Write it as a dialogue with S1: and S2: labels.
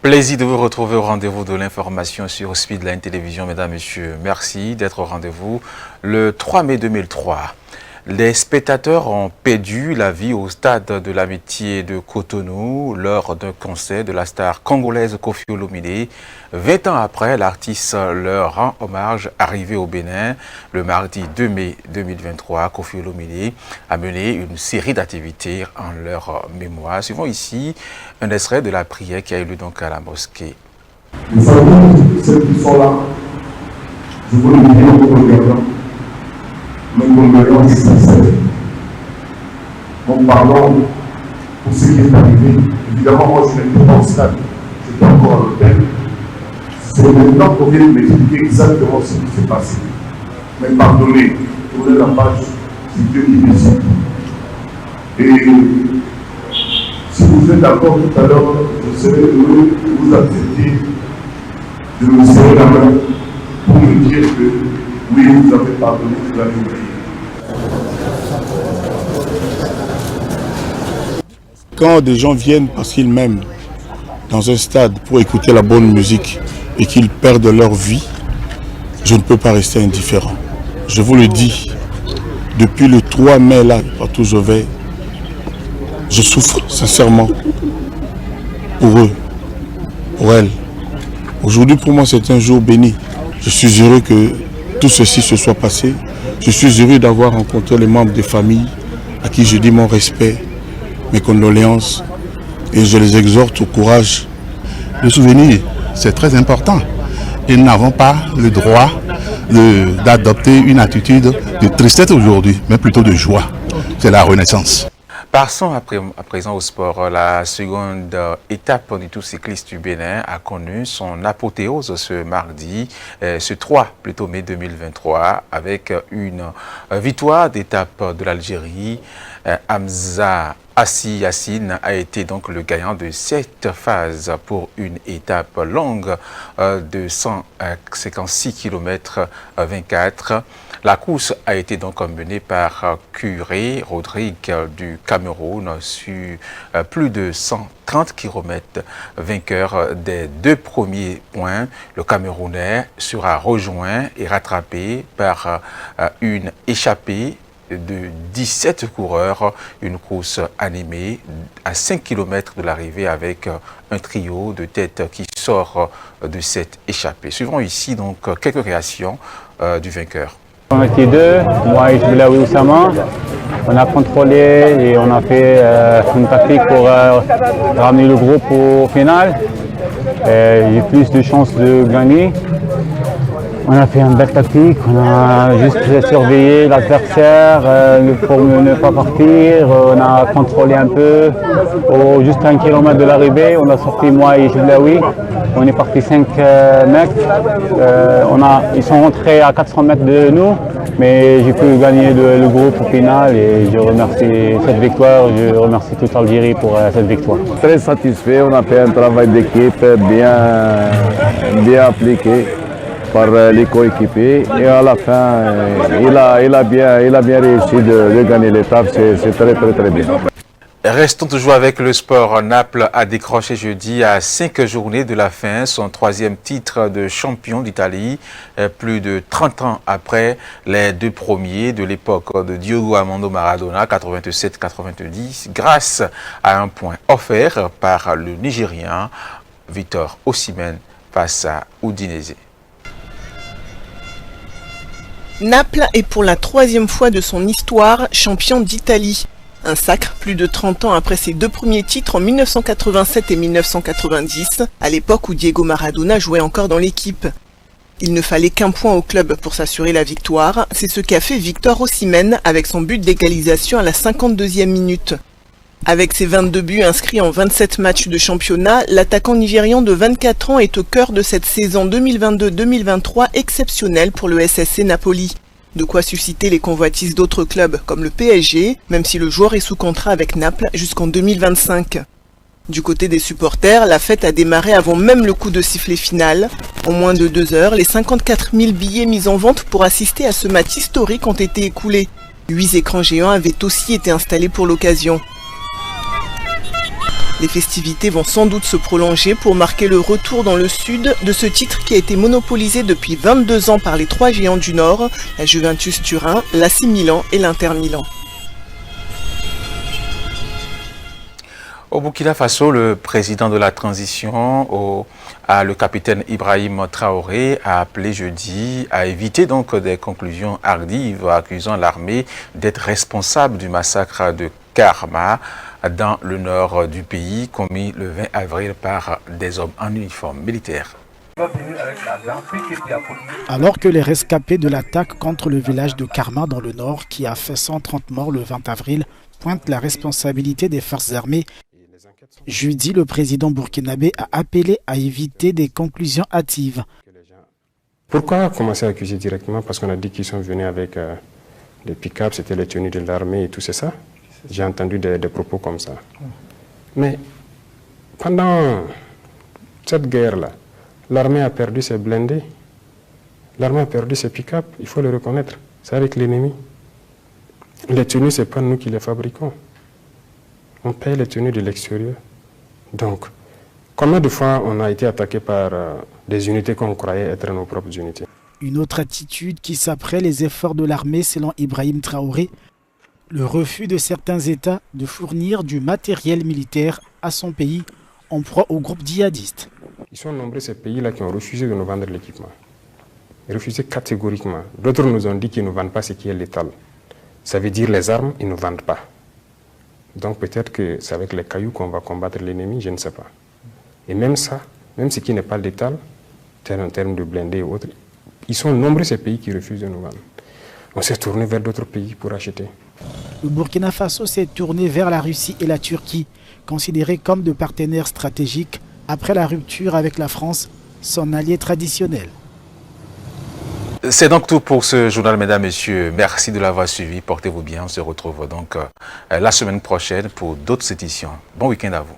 S1: Plaisir de vous retrouver au rendez-vous de l'information sur Speedline Télévision. Mesdames, Messieurs, merci d'être au rendez-vous. Le 3 mai 2003, les spectateurs ont perdu la vie au stade de l'Amitié de Cotonou lors d'un concert de la star congolaise Koffi Olomide. 20 ans après, l'artiste leur rend hommage. Arrivé au Bénin le mardi 2 mai 2023, Koffi Olomide a mené une série d'activités en leur mémoire. Suivons ici un extrait de la prière qui a eu lieu donc à la mosquée.
S2: Les amis, ceux qui sont là, je vous le dis en vous regardant, mes condoléances sincères. Mon pardon pour ce qui est arrivé. Évidemment, moi je n'étais pas au stade, j'étais encore à l'hôtel. C'est maintenant qu'on vient de m'expliquer exactement ce qui s'est passé. Mais pardonnez, tournez la page, c'est Dieu qui décide. Et si vous êtes d'accord tout à l'heure, je serai heureux que vous acceptiez de me serrer la main pour me dire que oui, vous avez pardonné, vous l'avez oublié.
S3: Quand des gens viennent parce qu'ils m'aiment dans un stade pour écouter la bonne musique et qu'ils perdent leur vie, je ne peux pas rester indifférent. Je vous le dis, depuis le 3 mai là, partout où je vais, je souffre sincèrement pour eux, pour elles. Aujourd'hui pour moi c'est un jour béni. Je suis heureux que tout ceci se soit passé. Je suis heureux d'avoir rencontré les membres des familles à qui je dis mon respect, mes condoléances et je les exhorte au courage.
S4: Le souvenir, c'est très important et nous n'avons pas le droit d'adopter une attitude de tristesse aujourd'hui, mais plutôt de joie. C'est la renaissance.
S1: Passons à présent au sport. La seconde étape du Tour cycliste du Bénin a connu son apothéose ce mardi, ce 3 plutôt mai 2023, avec une victoire d'étape de l'Algérie. Hamza Assi Yassine a été donc le gagnant de cette phase pour une étape longue de 156 km 24. La course a été donc menée par Curé Rodrigue du Cameroun sur plus de 130 km. Vainqueur des 2 premiers points, le Camerounais sera rejoint et rattrapé par une échappée de 17 coureurs, une course animée à 5 km de l'arrivée avec un trio de tête qui sort de cette échappée. Suivons ici donc quelques réactions du vainqueur.
S5: On était deux, moi et Jbelaoui Oussama. On a contrôlé et on a fait une tactique pour ramener le groupe au final. J'ai plus de chances de gagner. On a fait une belle tactique, on a juste surveillé l'adversaire pour ne pas partir. On a contrôlé un peu. Juste à 1 km de l'arrivée, on a sorti moi et Jbelaoui. On est parti 5 mètres. Ils sont rentrés à 400 mètres de nous, mais j'ai pu gagner le groupe au final et je remercie cette victoire. Je remercie toute l'Algérie pour cette victoire.
S6: Très satisfait, on a fait un travail d'équipe bien appliqué par les coéquipiers et à la fin, il a bien réussi de gagner l'étape, c'est très bien.
S1: Restons toujours avec le sport. Naples a décroché jeudi à 5 journées de la fin son 3e titre de champion d'Italie, plus de 30 ans après les 2 premiers de l'époque de Diego Armando Maradona, 87-90, grâce à un point offert par le Nigérien Victor Osimhen face à Udinese.
S7: Naples est pour la 3e fois de son histoire champion d'Italie. Un sacre plus de 30 ans après ses 2 premiers titres en 1987 et 1990, à l'époque où Diego Maradona jouait encore dans l'équipe. Il ne fallait qu'un point au club pour s'assurer la victoire, c'est ce qu'a fait Victor Osimhen avec son but d'égalisation à la 52e minute. Avec ses 22 buts inscrits en 27 matchs de championnat, l'attaquant nigérian de 24 ans est au cœur de cette saison 2022-2023 exceptionnelle pour le SSC Napoli. De quoi susciter les convoitises d'autres clubs comme le PSG, même si le joueur est sous contrat avec Naples jusqu'en 2025. Du côté des supporters, la fête a démarré avant même le coup de sifflet final. En moins de 2 heures, les 54 000 billets mis en vente pour assister à ce match historique ont été écoulés. 8 écrans géants avaient aussi été installés pour l'occasion. Les festivités vont sans doute se prolonger pour marquer le retour dans le sud de ce titre qui a été monopolisé depuis 22 ans par les trois géants du Nord, la Juventus Turin, l'AC Milan et l'Inter Milan.
S1: Au Burkina Faso, le président de la transition, le capitaine Ibrahim Traoré, a appelé jeudi à éviter donc des conclusions hardives, accusant l'armée d'être responsable du massacre de Karma dans le nord du pays, commis le 20 avril par des hommes en uniforme militaire.
S8: Alors que les rescapés de l'attaque contre le village de Karma dans le nord, qui a fait 130 morts le 20 avril, pointent la responsabilité des forces armées, jeudi, le président burkinabé a appelé à éviter des conclusions hâtives.
S9: Pourquoi commencer à accuser directement? Parce qu'on a dit qu'ils sont venus avec des pick-up, c'était les tenues de l'armée et tout, c'est ça? J'ai entendu des propos comme ça. Mais pendant cette guerre-là, l'armée a perdu ses blindés, l'armée a perdu ses pick-up, il faut le reconnaître. C'est avec l'ennemi. Les tenues, ce n'est pas nous qui les fabriquons. On paye les tenues de l'extérieur. Donc, combien de fois on a été attaqué par des unités qu'on croyait être nos propres unités?
S8: Une autre attitude qui s'apprête les efforts de l'armée selon Ibrahim Traoré, le refus de certains États de fournir du matériel militaire à son pays en proie aux groupes djihadistes.
S9: Ils sont nombreux ces pays-là qui ont refusé de nous vendre l'équipement. Refusé catégoriquement. D'autres nous ont dit qu'ils ne vendent pas ce qui est létal. Ça veut dire les armes, ils ne vendent pas. Donc peut-être que c'est avec les cailloux qu'on va combattre l'ennemi, je ne sais pas. Et même ça, même ce qui n'est pas létal, en termes de blindés et autres, ils sont nombreux ces pays qui refusent de nous vendre. On s'est tourné vers d'autres pays pour acheter.
S8: Le Burkina Faso s'est tourné vers la Russie et la Turquie, considérés comme de partenaires stratégiques après la rupture avec la France, son allié traditionnel.
S1: C'est donc tout pour ce journal, mesdames, messieurs. Merci de l'avoir suivi. Portez-vous bien. On se retrouve donc la semaine prochaine pour d'autres éditions. Bon week-end à vous.